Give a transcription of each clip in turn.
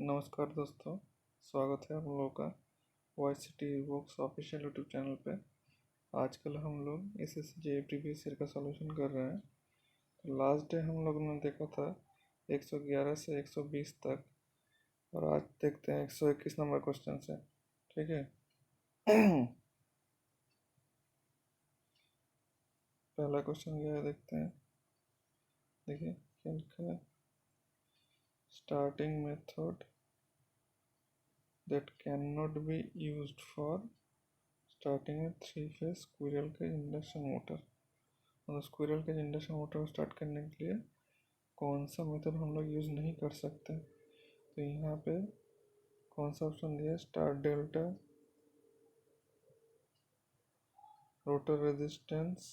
नमस्कार दोस्तों, स्वागत है हम लोगों का Y C T books official YouTube channel पे। आजकल हम लोग S S J previous year का सॉल्यूशन कर रहे हैं। तो लास्ट डे हम लोग ने देखा था 111 से 120 तक, और आज देखते हैं 121 नंबर क्वेश्चन से। ठीक है। पहला क्वेश्चन क्या है, देखते हैं। देखिए क्या लिखा है। Starting method that cannot be used for starting में 3 फेज स्क्विरल के इंडक्शन मोटर, मतलब स्क्विरल के इंडक्शन मोटर को स्टार्ट करने के लिए कौन सा मेथड हम लोग यूज़ नहीं कर सकते। तो यहाँ पे कौन सा ऑप्शन दिया है, star delta, rotor resistance,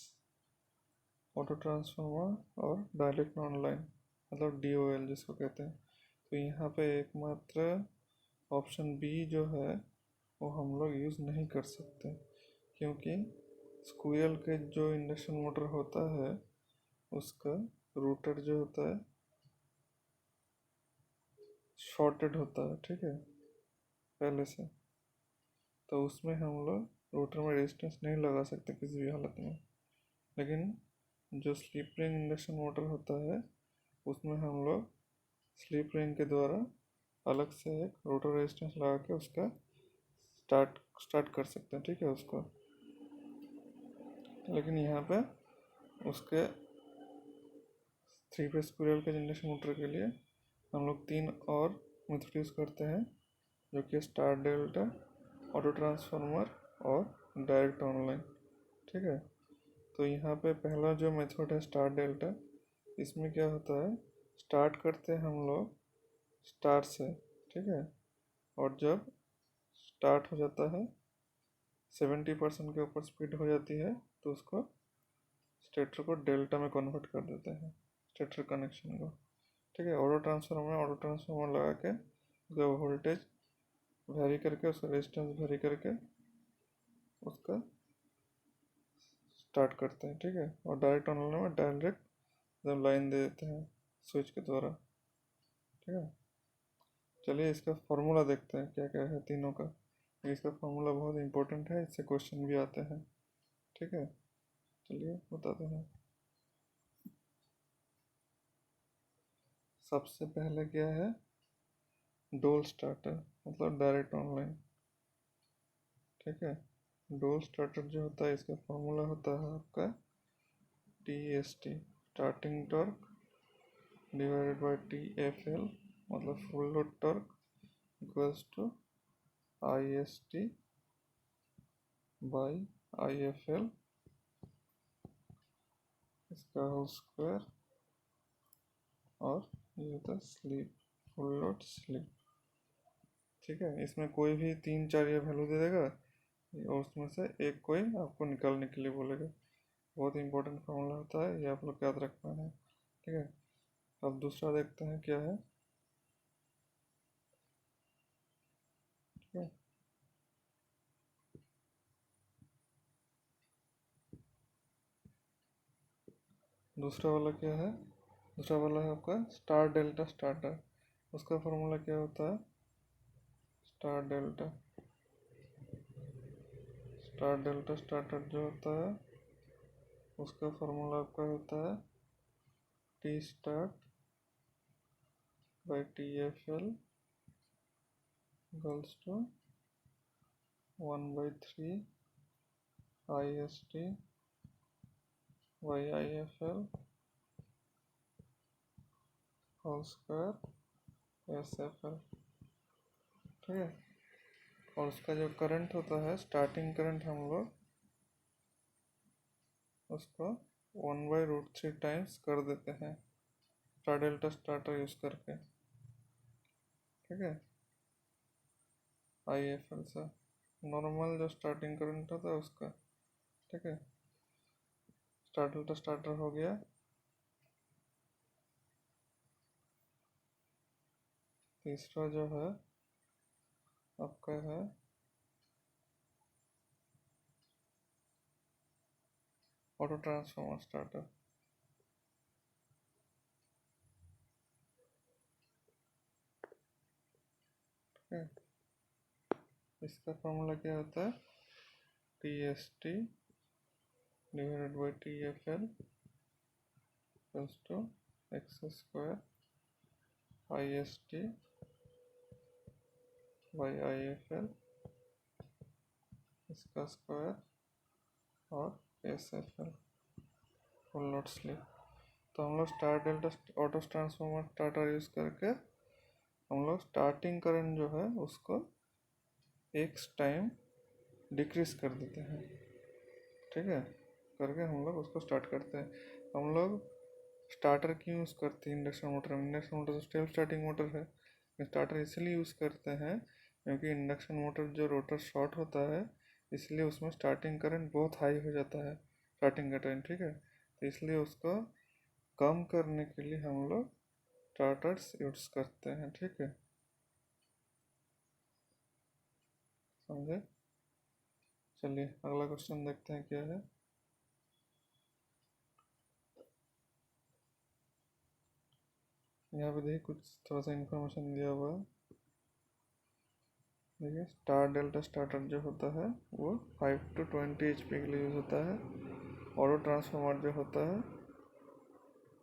auto transformer और डायरेक्ट ऑनलाइन, मतलब DOL जिसको कहते हैं। तो यहाँ पे एकमात्र ऑप्शन बी जो है वो हम लोग यूज़ नहीं कर सकते, क्योंकि स्क्विरल के जो इंडक्शन मोटर होता है उसका रोटर जो होता है शॉर्टेड होता है। ठीक है, पहले से। तो उसमें हम लोग रोटर में रेजिस्टेंस नहीं लगा सकते किसी भी हालत में। लेकिन जो स्लिप रिंग इंडक्शन मोटर होता है उसमें हम लोग स्लिप रिंग के द्वारा अलग से एक रोटर रेजिस्टेंस लगा के उसका स्टार्ट कर सकते हैं। ठीक है, उसको। लेकिन यहाँ पे उसके 3 फेज स्क्विरल के इंडक्शन मोटर के लिए हम लोग 3 और मेथड यूज़ करते हैं, जो कि स्टार डेल्टा, ऑटो ट्रांसफार्मर और डायरेक्ट ऑनलाइन। ठीक है। तो यहाँ पे पहला जो मेथड है स्टार डेल्टा, इसमें क्या होता है, स्टार्ट करते हैं हम लोग स्टार से। ठीक है। और जब स्टार्ट हो जाता है 70% के ऊपर स्पीड हो जाती है तो उसको स्टेटर को डेल्टा में कन्वर्ट कर देते हैं, स्टेटर कनेक्शन को। ठीक है। ऑटो ट्रांसफार्मर लगा के उसका वोल्टेज वेरी करके, उसका रेजिस्टेंस वेरी करके उसका स्टार्ट करते हैं। ठीक है। और डायरेक्ट ऑनलाइन में डायरेक्ट जब लाइन दे देते हैं स्विच के द्वारा। ठीक है। चलिए इसका फॉर्मूला देखते हैं क्या क्या है तीनों का। इसका फॉर्मूला बहुत इंपॉर्टेंट है, इससे क्वेश्चन भी आते हैं। ठीक है, चलिए बताते हैं। सबसे पहले क्या है, डोल स्टार्टर, मतलब डायरेक्ट ऑनलाइन। ठीक है। डोल स्टार्टर जो होता है इसका फॉर्मूला होता है आपका TST, starting torque divided by TFL, मतलब full load torque, equals to IST by IFL इसका होल स्क्वायर, और ये होता है स्लिप, फुल लोड स्लिप। ठीक है। इसमें कोई भी 3 4 ये वैल्यू दे देगा और उसमें से एक कोई आपको निकालने के लिए बोलेगा। बहुत इंपॉर्टेंट फॉर्मूला होता है, ये आप लोग याद रखना है। ठीक है। अब दूसरा देखते हैं क्या है। ठीक है। दूसरा वाला क्या है, दूसरा वाला है आपका स्टार डेल्टा स्टार्टर। उसका फॉर्मूला क्या होता है, स्टार डेल्टा स्टार्टर जो होता है उसका फॉर्मूला आपका होता है T start by TFL equals to 1/3 IST by IFL whole square SFL। ठीक है। और उसका जो करंट होता है, स्टार्टिंग करंट, हम लोग उसको 1/√3 टाइम्स कर देते हैं स्टार डेल्टा स्टार्टर यूज़ करके। ठीक है। IFL से नॉर्मल जो स्टार्टिंग करंट होता है उसका। ठीक है। स्टार डेल्टा स्टार्टर हो गया। तीसरा जो है आपका है ऑटो ट्रांसफार्मर स्टार्टर। है। इसका फॉर्मूला क्या होता है, T S T divided by T F L plus two x square I S T by I F L इसका स्क्वायर और S F L full load slip. तो हम लोग star delta auto transformer starter use करके हम लोग starting current जो है उसको एक्स टाइम डिक्रीज कर देते हैं, ठीक है, करके हम लोग उसको स्टार्ट करते हैं। हम लोग स्टार्टर क्यों यूज़ करते हैं इंडक्शन मोटर में? इंडक्शन मोटर तो सेल्फ स्टार्टिंग मोटर है। स्टार्टर इसलिए यूज़ करते हैं क्योंकि इंडक्शन मोटर जो रोटर शॉर्ट होता है इसलिए उसमें स्टार्टिंग करंट बहुत हाई हो जाता है स्टार्टिंग का टाइम, ठीक है। तो इसलिए उसको कम करने के लिए हम लोग स्टार्टर्स यूज़ करते हैं, ठीक है, समझे। चलिए अगला क्वेश्चन देखते हैं क्या है। यहाँ पे देखिए कुछ थोड़ा सा इन्फॉर्मेशन दिया हुआ है। देखिए स्टार डेल्टा स्टार्टर जो होता है वो 5 to 20 HP के लिए यूज़ होता है। ऑटो ट्रांसफार्मर जो होता है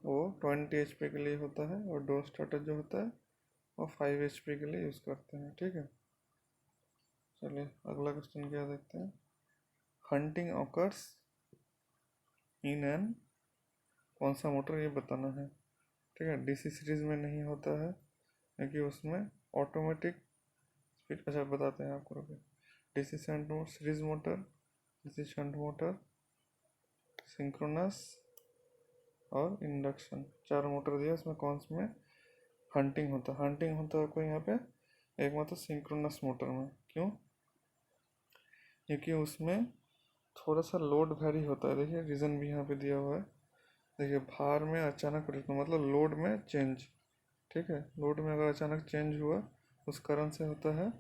वो 20 HP के लिए होता है और डोर स्टार्टर जो होता है वो 5 HP के लिए यूज़ करते हैं, ठीक है। चलिए अगला क्वेश्चन क्या देखते हैं। हंटिंग ऑकर्स इन एन, कौन सा मोटर ये बताना है, ठीक है। डीसी सीरीज में नहीं होता है क्योंकि उसमें ऑटोमेटिक स्पीड, अच्छा बताते हैं आपको, रुके। DC shunt series motor, DC shunt motor, synchronous और इंडक्शन, चार मोटर दिया। उसमें कौन से में हंटिंग होता है? हंटिंग होता है कोई यहाँ पे एक मतलब सिंक्रोनस मोटर में। क्यों? क्योंकि उसमें थोड़ा सा लोड वैरी होता है। देखिए रीज़न भी यहाँ पे दिया हुआ है। देखिए भार में अचानक परिवर्तन मतलब लोड में चेंज, ठीक है। लोड में अगर अचानक चेंज हुआ उस कारण से होता है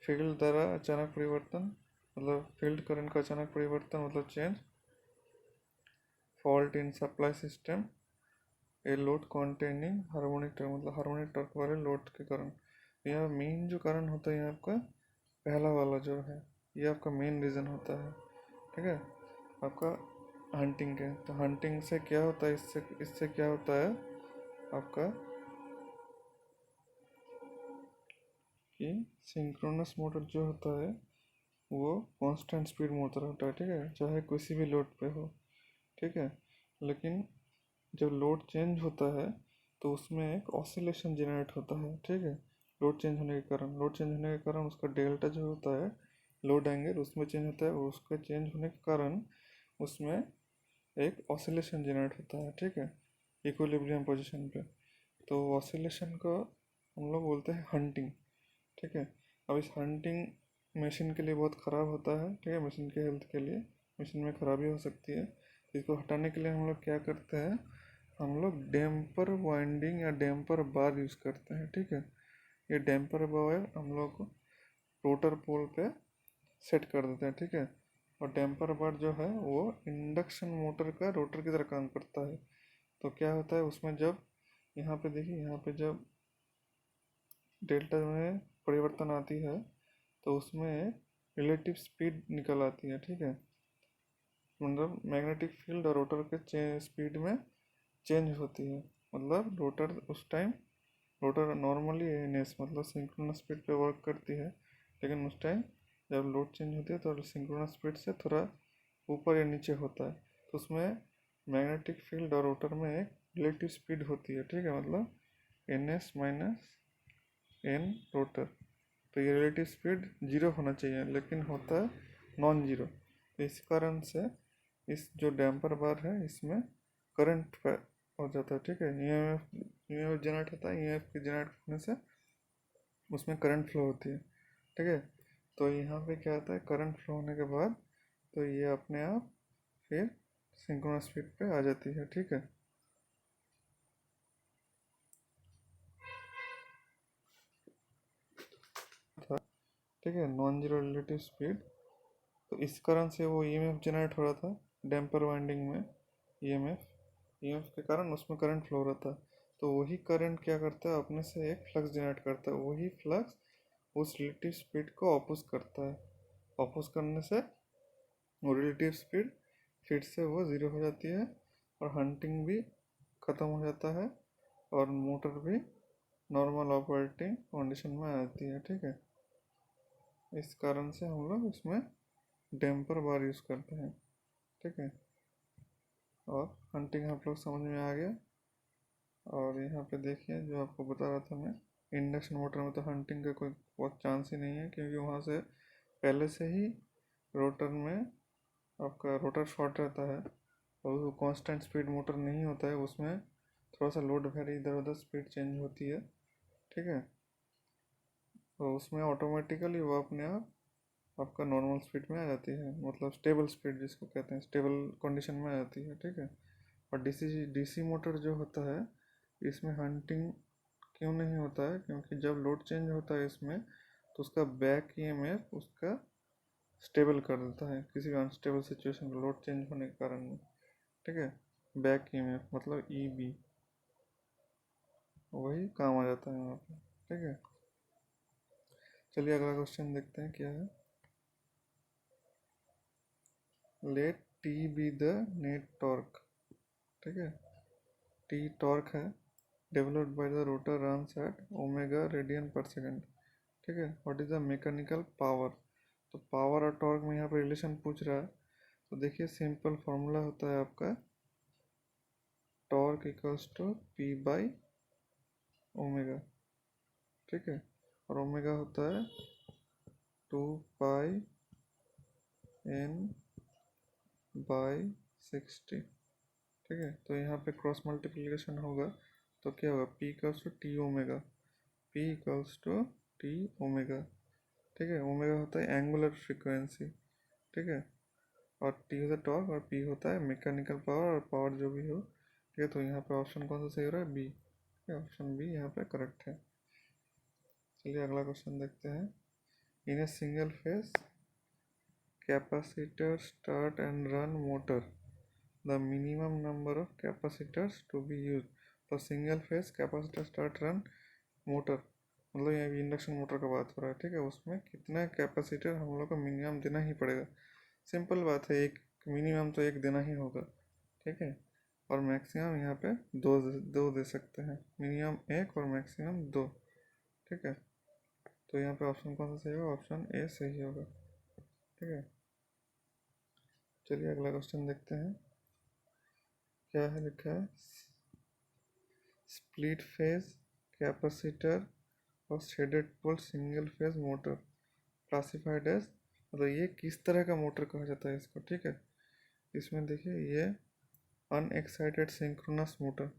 फील्ड द्वारा अचानक परिवर्तन, मतलब फील्ड करंट का अचानक परिवर्तन मतलब change. Fault in supply system, a load containing harmonic torque, मतलब हार्मोनिक टॉर्क वाले लोड के कारण। यह मेन जो कारण होता है, ये आपका पहला वाला जो है ये आपका मेन रीज़न होता है, ठीक है, आपका हंटिंग के। तो हंटिंग से क्या होता है, इससे क्या होता है आपका कि सिंक्रोनस मोटर जो होता है वो कांस्टेंट स्पीड मोटर होता है, ठीक है, चाहे किसी भी लोड पे हो, ठीक है। लेकिन जब लोड चेंज होता है तो उसमें एक ऑसिलेशन जनरेट होता है, ठीक है। लोड चेंज होने के कारण उसका डेल्टा जो होता है लोड एंगल उसमें चेंज होता है और उसके चेंज होने के कारण उसमें एक ऑसिलेशन जनरेट होता है, ठीक है, इक्विलिब्रियम पोजीशन पे। तो ऑसिलेशन को हम लोग बोलते हैं हंटिंग, ठीक है। अब इस हंटिंग मशीन के लिए बहुत ख़राब होता है, ठीक है, मशीन के हेल्थ के लिए मशीन में ख़राबी हो सकती है। इसको हटाने के लिए हम लोग क्या करते हैं, हम लोग डैम्पर वाइंडिंग या डैम्पर बार यूज़ करते हैं, ठीक है। ये डैम्पर बार हम लोग रोटर पोल पे सेट कर देते हैं, ठीक है। और डैम्पर बार जो है वो इंडक्शन मोटर का रोटर की तरह काम करता है। तो क्या होता है उसमें, जब यहाँ पे देखिए, यहाँ पे जब डेल्टा में परिवर्तन आती है तो उसमें रिलेटिव स्पीड निकल आती है, ठीक है। मतलब मैग्नेटिक फील्ड और रोटर के स्पीड में चेंज होती है। मतलब रोटर उस time, rotor normally N S मतलब सिंक्रोनस स्पीड पे वर्क करती है, लेकिन उस टाइम जब लोड चेंज होती है तो सिंक्रोनस स्पीड से थोड़ा ऊपर या नीचे होता है। तो उसमें मैग्नेटिक फील्ड और रोटर में एक रिलेटिव स्पीड होती है, ठीक है, मतलब N S minus N rotor. तो ये रिलेटिव स्पीड जीरो होना चाहिए लेकिन होता है नॉन जीरो। तो इस कारण से इस जो डैम्पर बार है इसमें करंट हो जाता है, ठीक है। ईएमएफ जनरेट होता है, ईएमएफ के जनरेट होने से उसमें करंट फ्लो होती है, ठीक है। तो यहाँ पे क्या होता है, करंट फ्लो होने के बाद तो ये अपने आप फिर सिंक्रोनस स्पीड पे आ जाती है, ठीक है। ठीक है, नॉन जीरो रिलेटिव स्पीड। तो इस कारण से वो ईएमएफ जनरेट हो रहा था डैम्पर वाइंडिंग में। ईएमएफ के कारण उसमें करंट फ्लो हो रहा था। तो वही करंट क्या करता है, अपने से एक फ्लक्स जनरेट करता है। वही फ्लक्स उस रिलेटिव स्पीड को ऑपोज करता है। ऑपोज करने से वो रिलेटिव स्पीड फिर से वो ज़ीरो हो जाती है और हंटिंग भी ख़त्म हो जाता है और मोटर भी नॉर्मल ऑपरेटिंग कंडीशन में आ जाती है। ठीक है, इस कारण से हम लोग इसमें डैम्पर बार यूज़ करते हैं। ठीक है, और हंटिंग आप लोग समझ में आ गया। और यहाँ पे देखिए जो आपको बता रहा था मैं, इंडक्शन मोटर में तो हंटिंग का कोई बहुत चांस ही नहीं है, क्योंकि वहाँ से पहले से ही रोटर में आपका रोटर शॉर्ट रहता है और वो कांस्टेंट स्पीड मोटर नहीं होता है, उसमें थोड़ा सा लोड वेरी इधर उधर स्पीड चेंज होती है। ठीक है, तो उसमें ऑटोमेटिकली वो अपने आप आपका नॉर्मल स्पीड में आ जाती है, मतलब स्टेबल स्पीड जिसको कहते हैं, स्टेबल कंडीशन में आ जाती है। ठीक है, और डीसी मोटर जो होता है इसमें हंटिंग क्यों नहीं होता है, क्योंकि जब लोड चेंज होता है इसमें तो उसका बैक ईएमएफ उसका स्टेबल कर देता है किसी भी अनस्टेबल सिचुएशन को लोड चेंज होने के कारण में। ठीक है, बैक ईएमएफ मतलब ईबी वही काम आ जाता है वहाँ पे। ठीक है, चलिए अगला क्वेश्चन देखते हैं क्या है। Let T be the net torque. ठीक है, टी टॉर्क है developed by the rotor runs at omega radian per second. ठीक है, what is the mechanical power. तो पावर और टॉर्क में यहाँ पर रिलेशन पूछ रहा है, तो देखिए सिंपल फॉर्मूला होता है आपका torque equals to P by omega. ठीक है, और ओमेगा होता है 2 पाई एन बाई 60। ठीक है, तो यहाँ पे क्रॉस मल्टीप्लिकेशन होगा तो क्या होगा, P equals to T omega, P equals to T omega. ठीक है, ओमेगा होता है एंगुलर फ्रीक्वेंसी। ठीक है, और टी होता है टॉर्क और पी होता है मैकेनिकल पावर और पावर जो भी हो। ठीक है, तो यहाँ पे ऑप्शन कौन सा सही हो रहा है, बी। ऑप्शन बी यहाँ पे करेक्ट है। चलिए अगला क्वेश्चन देखते हैं। In a single phase capacitor start and run motor, the minimum number of capacitors to be use for single phase capacitor start run motor, मतलब यहाँ भी इंडक्शन मोटर का बात हो रहा है। ठीक है, उसमें कितना कैपेसिटर हम लोग को मिनिमम देना ही पड़ेगा। सिंपल बात है, एक मिनिमम तो एक देना ही होगा। ठीक है, और मैक्सिमम यहाँ पे दो दे सकते हैं, मिनिमम एक और मैक्सिमम दो। ठीक है, तो यहाँ पे ऑप्शन कौन सा सही होगा, ऑप्शन ए सही होगा। ठीक है, चलिए अगला क्वेश्चन देखते हैं क्या है। लिखा है स्प्लिट फेज कैपेसिटर और shaded pole single phase motor classified as, मतलब ये किस तरह का मोटर कहा जाता है इसको। ठीक है, इसमें देखिए ये अनएक्साइटेड सिंक्रोनस मोटर,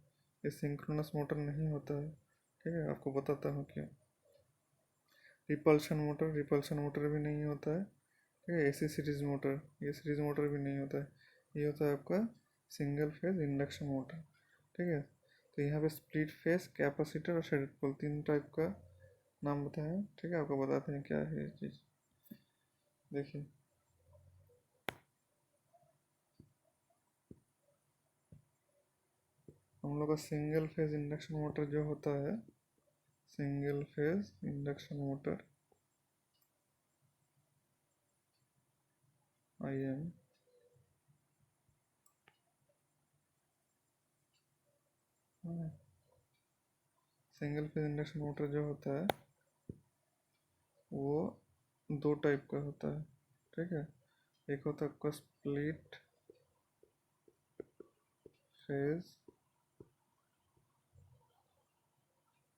ये सिंक्रोनस मोटर नहीं होता है। ठीक है, आपको बताता हूँ क्यों। रिपल्शन मोटर भी नहीं होता है। ठीक है, एसी सीरीज मोटर, ये सीरीज मोटर भी नहीं होता है। ये होता है आपका सिंगल फेज इंडक्शन मोटर। ठीक है, तो यहाँ पे स्प्लिट फेज कैपेसिटर और शेडेड पोल तीन टाइप का नाम बताया। ठीक है, आपको बताते हैं क्या है ये चीज़। देखिए हम लोग का सिंगल फेज इंडक्शन मोटर जो होता है, single phase induction motor IM, single phase induction motor जो होता है वो दो टाइप का होता है। ठीक है, एक होता है आपका स्प्लिट फेज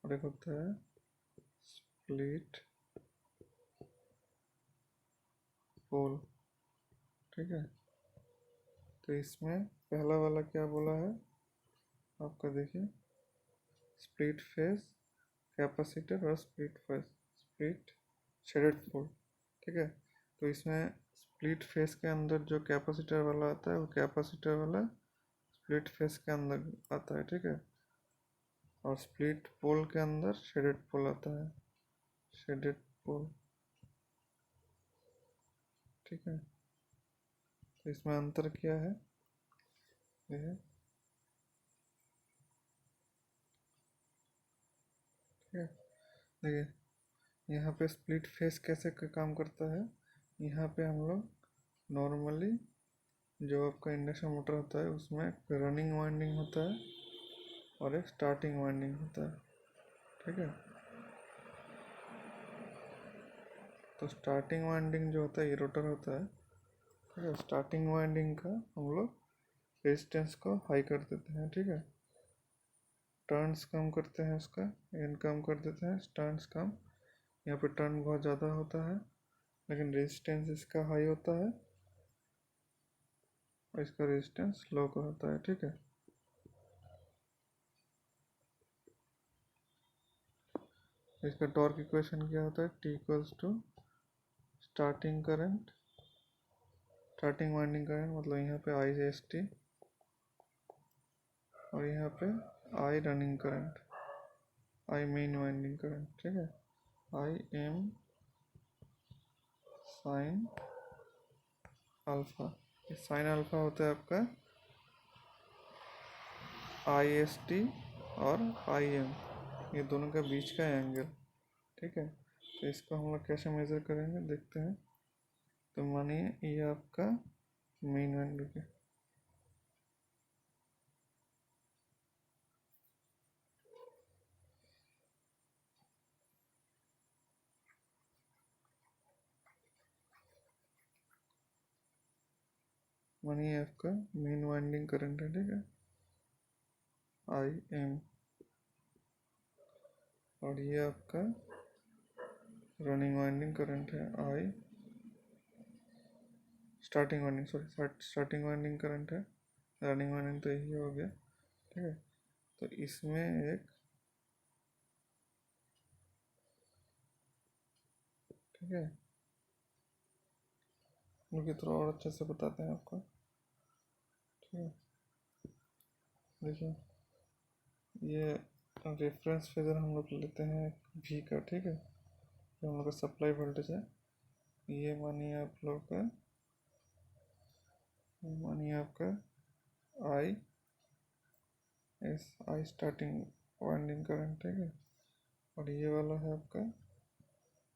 और एक होता है स्प्लिट पोल। ठीक है, तो इसमें पहला वाला क्या बोला है आपका, देखिए स्प्लिट फेज कैपेसिटर और स्प्लिट शेडेड पोल। ठीक है, तो इसमें स्प्लिट फेज के अंदर जो कैपेसिटर वाला आता है वो कैपेसिटर वाला स्प्लिट फेज के अंदर आता है। ठीक है, और स्प्लिट पोल के अंदर शेडेड पोल आता है, शेडेड पोल। ठीक है, तो इसमें अंतर क्या है, ये है। ठीक है, देखिए यहाँ पे स्प्लिट फेस कैसे काम करता है, यहाँ पे हम लोग नॉर्मली जो आपका इंडक्शन मोटर होता है उसमें रनिंग वाइंडिंग होता है और एक स्टार्टिंग वाइंडिंग होता है, ठीक है। तो स्टार्टिंग वाइंडिंग जो होता है ये रोटर होता है, ठीक है। स्टार्टिंग वाइंडिंग का हम लोग रेजिस्टेंस को हाई कर देते हैं, ठीक है। टर्न्स कम करते हैं, उसका एन कम कर देते हैं, टर्न्स कम। यहाँ पे टर्न बहुत ज़्यादा होता है लेकिन रेजिस्टेंस इसका हाई होता है और इसका रेजिस्टेंस लो का होता है, ठीक है। इसका टॉर्क इक्वेशन क्या होता है, T equals to starting current, starting winding current मतलब यहाँ पे आई एस टी और यहाँ पे I running current, I main winding current, ठीक है। I M sine alpha, sine alpha होता है आपका आई एस टी और आई एम, ये दोनों के बीच का एंगल, ठीक है। तो इसको हम लोग कैसे मेज़र करेंगे देखते हैं। तो मानिए ये आपका मेन वाइंडिंग है, मानिए आपका मेन वाइंडिंग करंट है, ठीक है, आई एम। और ये आपका रनिंग वाइंडिंग करंट है I, starting winding sorry starting winding current है, रनिंग वाइंडिंग तो यही हो गया, ठीक है। तो इसमें एक, ठीक है, मुझे थोड़ा और अच्छे से बताते हैं आपको, ठीक है। देखिए ये रेफरेंस फेजर हम लोग लेते हैं V का, ठीक है, जो हम लोग का सप्लाई वोल्टेज है। ये मानिए आप लोग का, मानिए आपका I S, I starting winding current, ठीक है। और ये वाला है आपका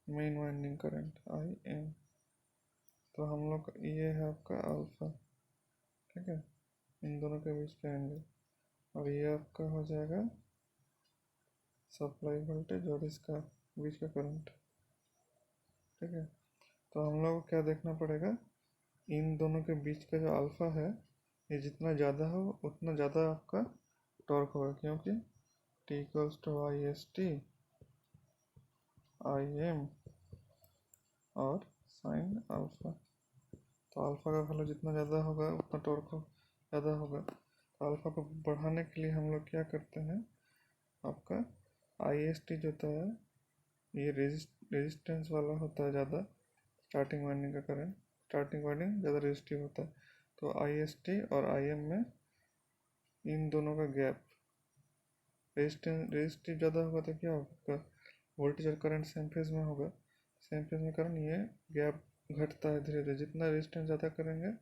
main winding current I am. तो हम लोग ये है आपका अल्फा, ठीक है, इन दोनों के बीच का एंगल। और ये आपका हो जाएगा सप्लाई वोल्टेज और इसका बीच का करंट, ठीक है। तो हम लोग को क्या देखना पड़ेगा, इन दोनों के बीच का जो अल्फा है ये जितना ज़्यादा हो उतना ज़्यादा आपका टॉर्क होगा, क्योंकि T equals to I S T I M और साइन अल्फा। तो अल्फा का वैल्यू जितना ज़्यादा होगा उतना टॉर्क ज़्यादा होगा। तो अल्फा को बढ़ाने के लिए हम लोग क्या करते हैं, आपका आई एस टी जो होता है ये रेजिस्टेंस वाला होता है ज़्यादा, स्टार्टिंग वाइंडिंग का करंट, स्टार्टिंग वाइंडिंग ज़्यादा रेजिस्टिव होता है। तो आई एस टी और आई एम में इन दोनों का गैप, रेजिस्टिव ज़्यादा होगा तो क्या होगा, वोल्टेज और करंट सेम फेज में होगा, सेम फेज में करंट, ये गैप घटता है धीरे धीरे, जितना रेजिस्टेंस ज़्यादा करेंगे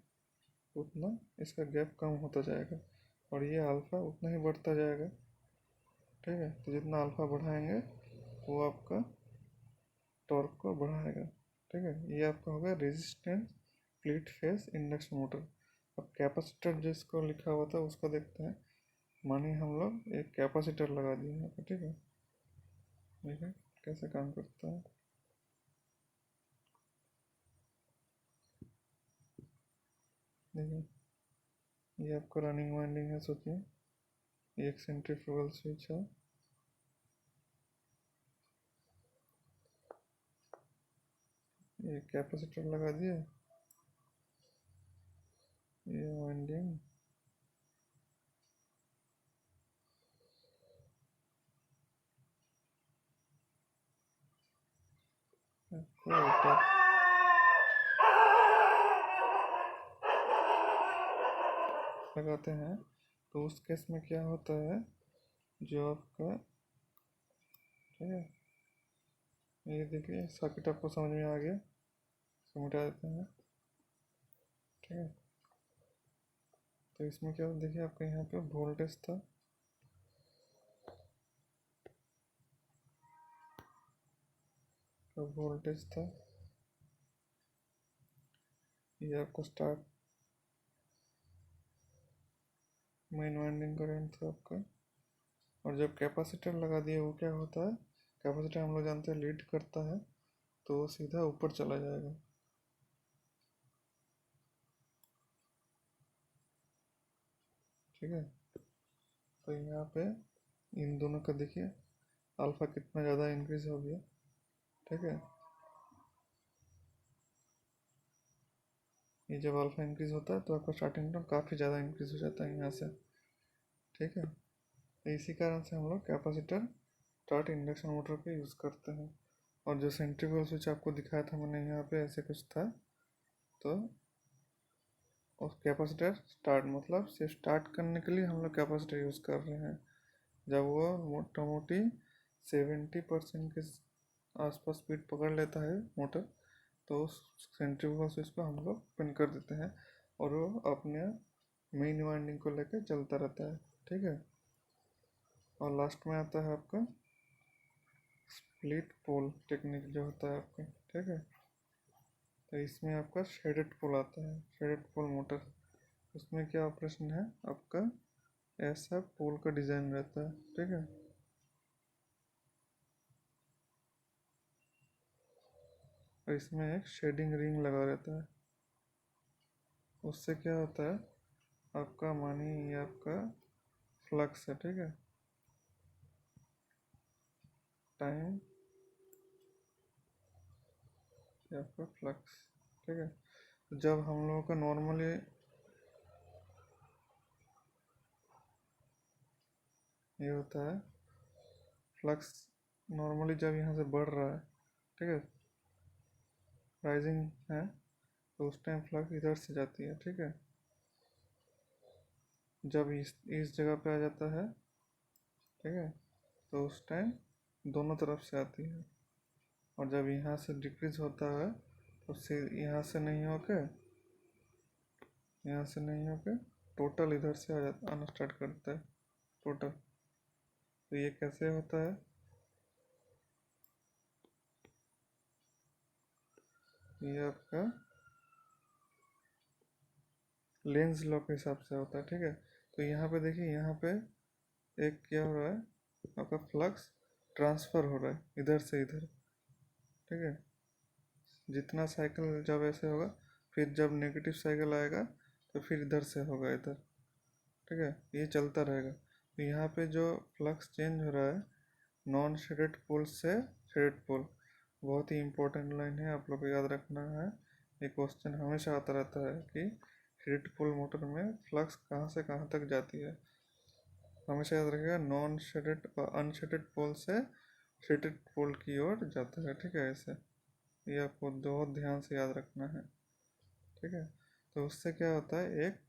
उतना इसका गैप कम होता जाएगा और ये अल्फ़ा उतना ही बढ़ता जाएगा, ठीक है। तो जितना अल्फ़ा बढ़ाएंगे वो आपका टॉर्क को बढ़ाएगा, ठीक है। ये आपका होगा resistance split phase induction motor. अब कैपेसिटर जिसको लिखा हुआ था उसको देखते हैं। मानिए हम लोग एक कैपेसिटर लगा दिए यहाँ पे, ठीक है, देखिए कैसे काम करता है। देखिए ये आपका रनिंग वाइंडिंग है, सोचिए ये एक सेंट्रीफ्यूगल स्विच है, ये कैपेसिटर लगा दिए, ये वाइंडिंग, लगाते हैं। तो उस केस में क्या होता है, जो आपका, ठीक है, ये देखिए सर्किट आपको समझ में आ गया, इसको मिटा देते हैं, ठीक है। तो इसमें क्या देखिए आपका यहाँ पे वोल्टेज था, आपका वोल्टेज था, ये आपका स्टार्ट मेन वाइंडिंग करंट था आपका। और जब कैपेसिटर लगा दिए वो क्या होता है, कैपेसिटर हम लोग जानते हैं लीड करता है, तो वो सीधा ऊपर चला जाएगा। ठीक है, तो यहाँ पे इन दोनों का देखिए अल्फा कितना ज़्यादा इंक्रीज हो गया। ठीक है, ये जब अल्फा इंक्रीज होता है तो आपका स्टार्टिंग टर्म काफ़ी ज़्यादा इंक्रीज हो जाता है यहाँ से। ठीक है, तो इसी कारण से हम लोग कैपेसिटर स्टार्ट इंडक्शन मोटर का यूज़ करते हैं। और जो सेंट्रीफ्यूगल स्विच आपको दिखाया था मैंने यहाँ पे ऐसे कुछ था, तो उस कैपेसिटर स्टार्ट मतलब सिर्फ स्टार्ट करने के लिए हम लोग कैपेसिटर यूज़ कर रहे हैं। जब वो मोटा मोटी 70% के आसपास स्पीड पकड़ लेता है मोटर, तो उस सेंट्रीफ्यूगल स्विच को हम लोग पिन कर देते हैं और वो अपने मेन वाइंडिंग को लेकर चलता रहता है। ठीक है, और लास्ट में आता है आपका स्प्लिट पोल टेक्निक जो होता है आपका। ठीक है, तो इसमें आपका शेडेड पोल आता है, शेडेड पोल मोटर। उसमें क्या ऑपरेशन है आपका, ऐसा पोल का डिज़ाइन रहता है। ठीक है, और इसमें एक शेडिंग रिंग लगा रहता है। उससे क्या होता है आपका, मानिए ये आपका फ्लक्स है। ठीक है, टाइम ये आपका फ्लक्स। ठीक है, तो जब हम लोगों का नॉर्मली ये होता है फ्लक्स, नॉर्मली जब यहाँ से बढ़ रहा है, ठीक है, राइजिंग है, तो उस टाइम फ्लक्स इधर से जाती है। ठीक है, जब इस जगह पे आ जाता है, ठीक है, तो उस टाइम दोनों तरफ से आती है। और जब यहाँ से डिक्रीज होता है तो यहाँ से नहीं होके, यहाँ से नहीं होके टोटल इधर से आ जाता, आना स्टार्ट करता है टोटल। तो ये कैसे होता है, ये आपका लेंस लॉ के हिसाब से होता है। ठीक है, तो यहाँ पे देखिए, यहाँ पे एक क्या हो रहा है आपका फ्लक्स ट्रांसफ़र हो रहा है इधर से इधर। ठीक है, जितना साइकिल जब ऐसे होगा, फिर जब नेगेटिव साइकिल आएगा तो फिर इधर से होगा इधर। ठीक है, ये चलता रहेगा। तो यहाँ पे जो फ्लक्स चेंज हो रहा है नॉन शेडेड पोल से शेडेड पोल, बहुत ही इंपॉर्टेंट लाइन है, आप लोग को याद रखना है। ये क्वेश्चन हमेशा आता रहता है कि शेडेड पोल मोटर में फ्लक्स कहाँ से कहाँ तक जाती है। हमेशा याद रखिएगा, नॉन शेडेड और अनशेडेड पोल से शेडेड पोल की ओर जाता है। ठीक है, ऐसे ये आपको बहुत ध्यान से याद रखना है। ठीक है, तो उससे क्या होता है, एक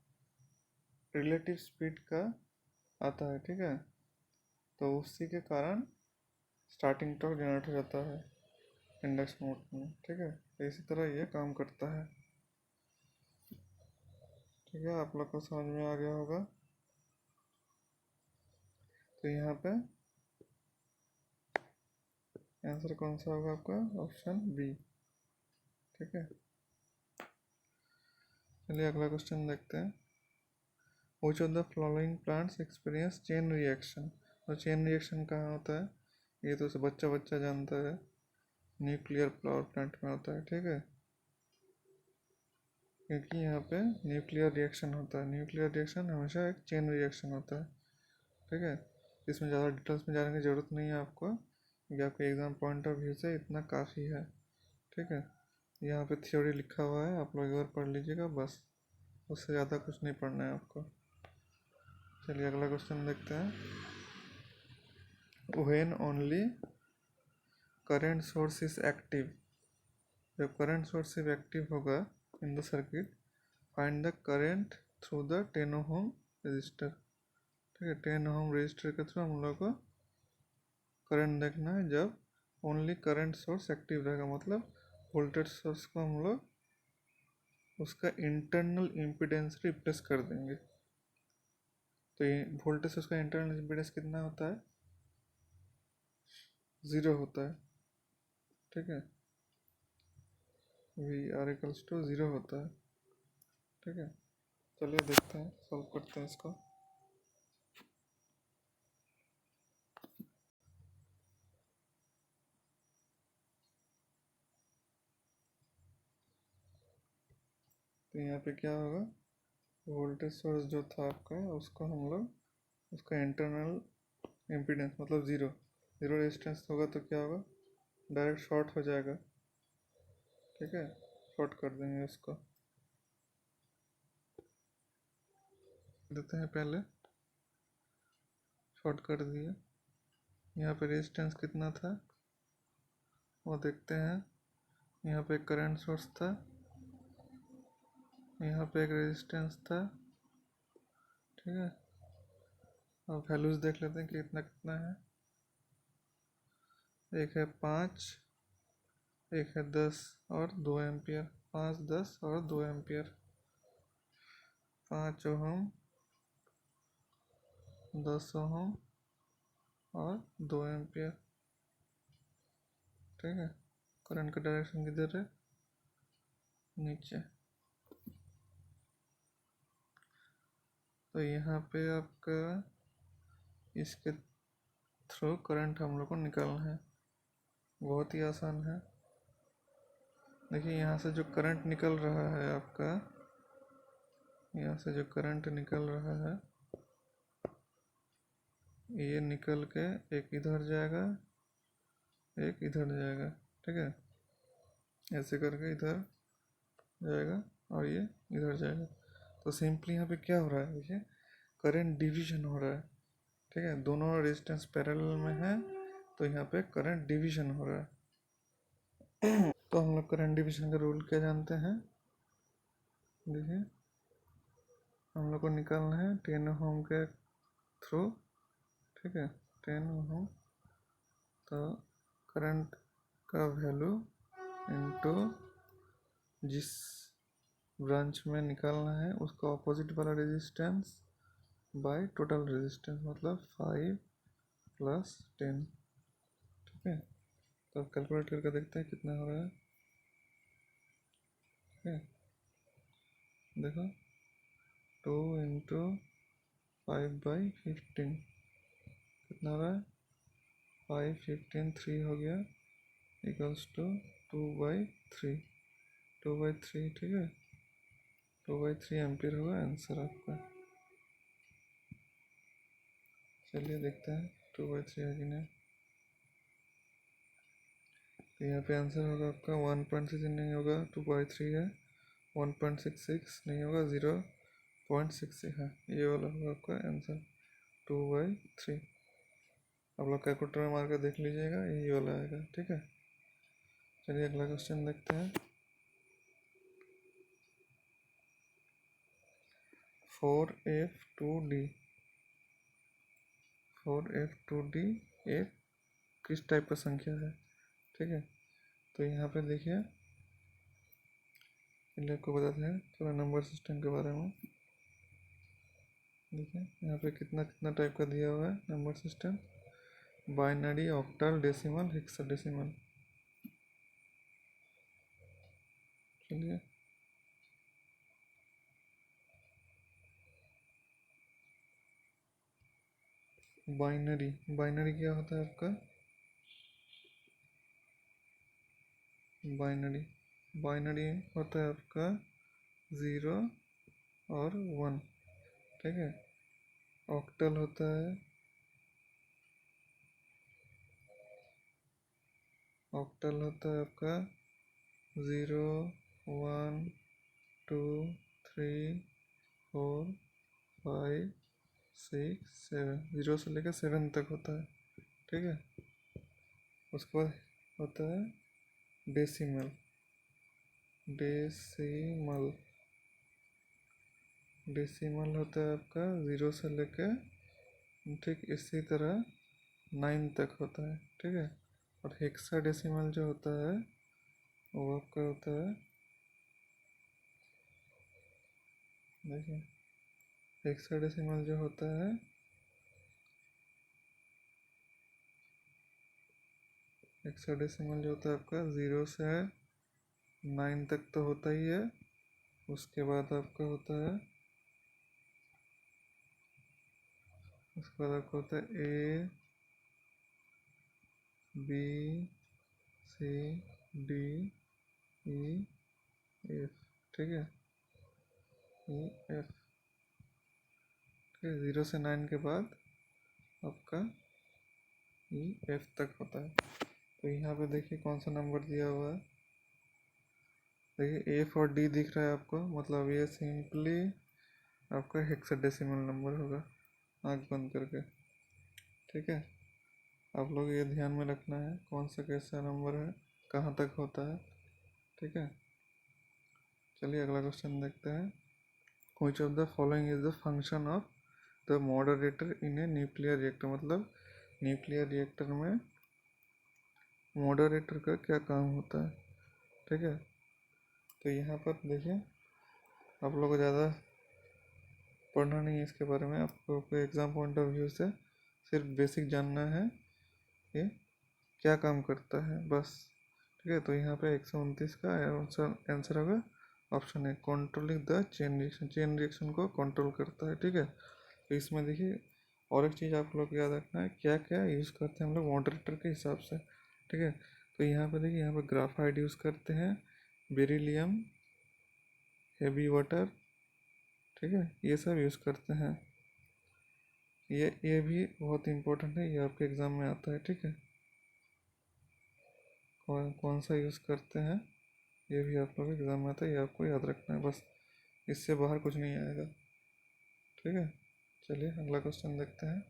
रिलेटिव स्पीड का आता है। ठीक है, तो उसी के कारण स्टार्टिंग टॉर्क जनरेट हो जाता है इंडक्शन मोटर में। ठीक है, तो इसी तरह ये काम करता है। ठीक है, आप लोग को समझ में आ गया होगा। तो यहाँ पे आंसर कौन सा होगा आपका, ऑप्शन बी। ठीक है, चलिए अगला क्वेश्चन देखते हैं। Which of the following plants experience chain reaction. और चेन रिएक्शन कहाँ होता है, ये तो बच्चा बच्चा जानता है, न्यूक्लियर पावर प्लांट में होता है। ठीक है, क्योंकि यहाँ पे न्यूक्लियर रिएक्शन होता है, न्यूक्लियर रिएक्शन हमेशा एक चेन रिएक्शन होता है। ठीक है, इसमें ज़्यादा डिटेल्स में जाने की ज़रूरत नहीं है आपको, क्योंकि आपके एग्ज़ाम पॉइंट ऑफ व्यू से इतना काफ़ी है। ठीक है, यहाँ पे थ्योरी लिखा हुआ है, आप लोग एक बार पढ़ लीजिएगा बस, उससे ज़्यादा कुछ नहीं पढ़ना है आपको। चलिए अगला क्वेश्चन देखते हैं। When only current source is active, जब करंट सोर्स सिर्फ एक्टिव होगा in the circuit, find the current through the 10 ohm resistor. ठीक है, 10 ओम रजिस्टर के थ्रू हम लोग को करंट देखना है जब ओनली करंट सोर्स एक्टिव रहेगा, मतलब वोल्टेज सोर्स को हम लोग उसका इंटरनल इम्पीडेंस रिप्लेस कर देंगे। तो ये वोल्टेज सोर्स का इंटरनल इम्पीडेंस कितना होता है, ज़ीरो होता है। ठीक है, वी आर इक्वल्स टू 0 होता है। ठीक है, चलिए देखते हैं, सॉल्व करते हैं इसको। तो यहाँ पे क्या होगा, वोल्टेज सोर्स जो था आपका उसको हम लोग उसका इंटरनल इम्पीडेंस मतलब ज़ीरो रेजिस्टेंस होगा तो क्या होगा, डायरेक्ट शॉर्ट हो जाएगा। ठीक है, शॉर्ट कर देंगे इसको, देते हैं पहले, शॉर्ट कर दिए। यहाँ पे रेजिस्टेंस कितना था वो देखते हैं। यहाँ पे करंट सोर्स था, यहाँ पे एक रेजिस्टेंस था। ठीक है, अब वैल्यूज देख लेते हैं कि कितना कितना है। एक है 5, एक है 10 और 2 एम्पियर। 5, 10 और 2 एम्पियर। 5 ओहम, 10 ओहम और 2 एम्पियर। ठीक है, करंट का डायरेक्शन किधर है, नीचे। तो यहाँ पे आपका इसके थ्रू करंट हम लोग को निकालना है, बहुत ही आसान है। देखिए यहाँ से जो करंट निकल रहा है आपका, यहाँ से जो करंट निकल रहा है ये निकल के एक इधर जाएगा, एक इधर जाएगा। ठीक है, ऐसे करके इधर जाएगा और ये इधर जाएगा। तो सिंपली यहाँ पे क्या हो रहा है, देखिए करंट डिवीजन हो रहा है। ठीक है, दोनों रेजिस्टेंस पैरेलल में है तो यहाँ पे करंट डिवीजन हो रहा है। तो हम लोग करंट डिवीजन का रूल क्या जानते हैं, देखिए हम लोग को निकालना है 10 ओम के थ्रू। ठीक है, 10 ओम, तो करंट का वैल्यू इनटू जिस ब्रांच में निकालना है उसका ऑपोजिट वाला रेजिस्टेंस बाय टोटल रेजिस्टेंस, मतलब 5 + 10। ठीक है, तो कैलकुलेट करके देखते हैं कितना हो रहा है। ठीक है, देखो 2 × 5/15 कितना हो रहा है, 5, 15, 3 हो गया, इक्वल्स टू 2/3। 2/3, ठीक है, 2/3 एम्पियर होगा आंसर आपका। चलिए देखते हैं 2/3 है कि नहीं। तो यहाँ पे आंसर होगा आपका 1.6 नहीं होगा, 2/3 है। 1.66 नहीं होगा, 0.66 है, ये वाला होगा आपका आंसर 2/3। आप लोग कैलकुलेटर में मार कर देख लीजिएगा, यही वाला आएगा। ठीक है, चलिए अगला क्वेश्चन देखते हैं। 4F2D। 4F2D एक किस टाइप का संख्या है। ठीक है, तो यहाँ पे देखिए, पहले आपको बताते हैं थोड़ा नंबर सिस्टम के बारे में। देखिए यहाँ पे कितना कितना टाइप का दिया हुआ है number system, binary, octal, decimal, hexadecimal. चलिए बाइनरी, बाइनरी क्या होता है आपका, बाइनरी बाइनरी होता है आपका 0 और 1। ठीक है, ऑक्टल होता है, ऑक्टल होता है आपका 0, 1, 2, 3, 4, 5, 6, 7, 0 से लेकर 7 तक होता है। ठीक है, उसके बाद होता है डेसिमल। डेसिमल डेसिमल होता है आपका 0 से लेकर ठीक इसी तरह 9 तक होता है। ठीक है, और हेक्साडेसिमल जो होता है वो आपका होता है, देखिए हेक्साडेसिमल जो होता है, हेक्साडेसिमल जो होता है आपका 0 से 9 तक तो होता ही है। उसके बाद आपका होता है A B C D E F. ठीक है, ई एफ। ठीक है, 0 से 9 के बाद आपका ई एफ तक होता है। तो यहाँ पे देखिए कौन सा नंबर दिया हुआ है। देखिए एफ और डी दिख रहा है आपको, मतलब ये सिंपली आपका हेक्साडेसिमल नंबर होगा आँख बंद करके। ठीक है, आप लोग ये ध्यान में रखना है कौन सा कैसा नंबर है, कहाँ तक होता है। ठीक है, चलिए अगला क्वेश्चन देखते हैं। Which of the following is the function of the moderator in a nuclear reactor. मतलब न्यूक्लियर रिएक्टर में मॉडरेटर का क्या काम होता है। ठीक है, तो यहाँ पर देखिए आप लोग को ज़्यादा पढ़ना नहीं है इसके बारे में, आपको एग्ज़ाम पॉइंट ऑफ व्यू से सिर्फ बेसिक जानना है ये क्या काम करता है बस। ठीक है, तो यहाँ पे 129 का आंसर होगा ऑप्शन है, controlling the chain reaction. Chain reaction को कंट्रोल करता है। ठीक है, तो इसमें देखिए और एक चीज़ आप लोग को याद रखना है, क्या क्या यूज़ करते हैं हम लोग मॉडरेटर के हिसाब से। ठीक है, तो यहाँ पे देखिए यहाँ पे ग्राफाइट यूज़ करते हैं, बेरिलियम, हेवी वाटर। ठीक है, ये सब यूज़ करते हैं। ये भी बहुत इम्पोर्टेंट है, ये आपके एग्ज़ाम में आता है। ठीक है, कौन सा यूज़ करते हैं ये भी आप लोग एग्ज़ाम में आता है, ये आपको याद रखना है बस, इससे बाहर कुछ नहीं आएगा। ठीक है, चलिए अगला क्वेश्चन देखते हैं।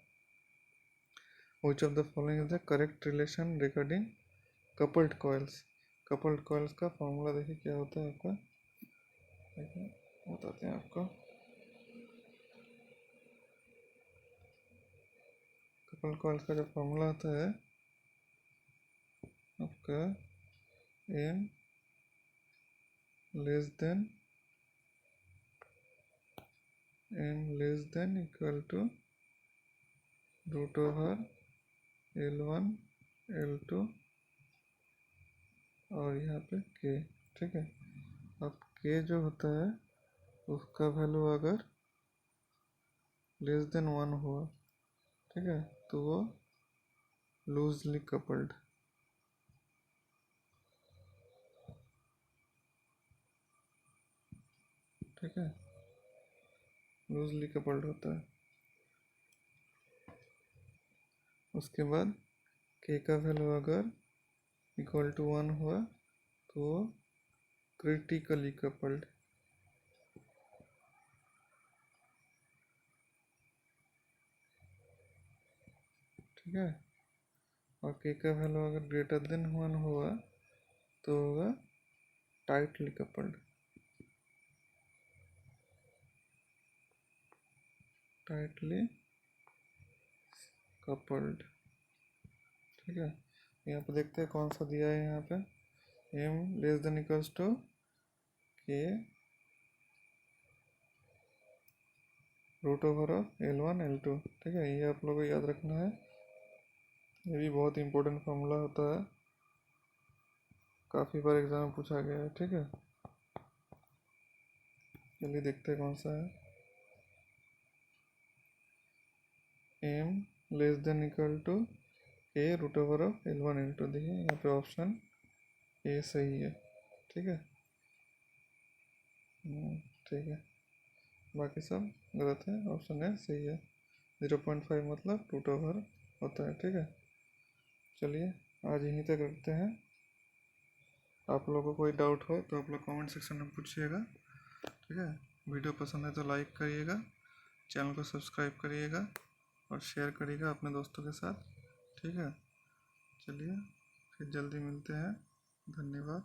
Which of the following is the correct relation regarding coupled coils. Coupled coils का फॉर्मूला देखिए क्या होता है आपका, देखिए बताते हैं आपको। कपल्ड कॉइल्स का जो फॉर्मूला होता है आपका M less than equal to root over L1 L2 और यहाँ पे K। ठीक है, अब K जो होता है उसका वैल्यू अगर लेस देन 1 हुआ, ठीक है, तो वो लूजली कपल्ड। ठीक है, लूजली कपल्ड होता है। उसके बाद K का वैल्यू अगर इक्वल टू 1 हुआ तो वो क्रिटिकली कपल्ड। ठीक है, और K का वैल्यू अगर ग्रेटर देन 1 हुआ तो होगा टाइटली कपल्ड। Tightly coupled. ठीक है, यहाँ पे देखते हैं कौन सा दिया है। यहाँ पे M less than equals to K root over of L1 L2। ठीक है, ये आप लोगों को याद रखना है, ये भी बहुत इंपॉर्टेंट फार्मूला होता है, काफ़ी बार एग्जाम में पूछा गया है। ठीक है, चलिए देखते हैं कौन सा है। M less than equal to a root over of L1 L2। देखिए यहाँ पे ऑप्शन ए सही है। ठीक है, ठीक है, बाकी सब गलत है, ऑप्शन ए सही है। 0.5 मतलब रूट ओवर होता है। ठीक है, चलिए आज यहीं तक रखते हैं। आप लोगों को कोई डाउट हो तो आप लोग कमेंट सेक्शन में पूछिएगा। ठीक है, वीडियो पसंद है तो लाइक करिएगा, चैनल को सब्सक्राइब करिएगा और शेयर करिएगा अपने दोस्तों के साथ। ठीक है, चलिए फिर जल्दी मिलते हैं, धन्यवाद।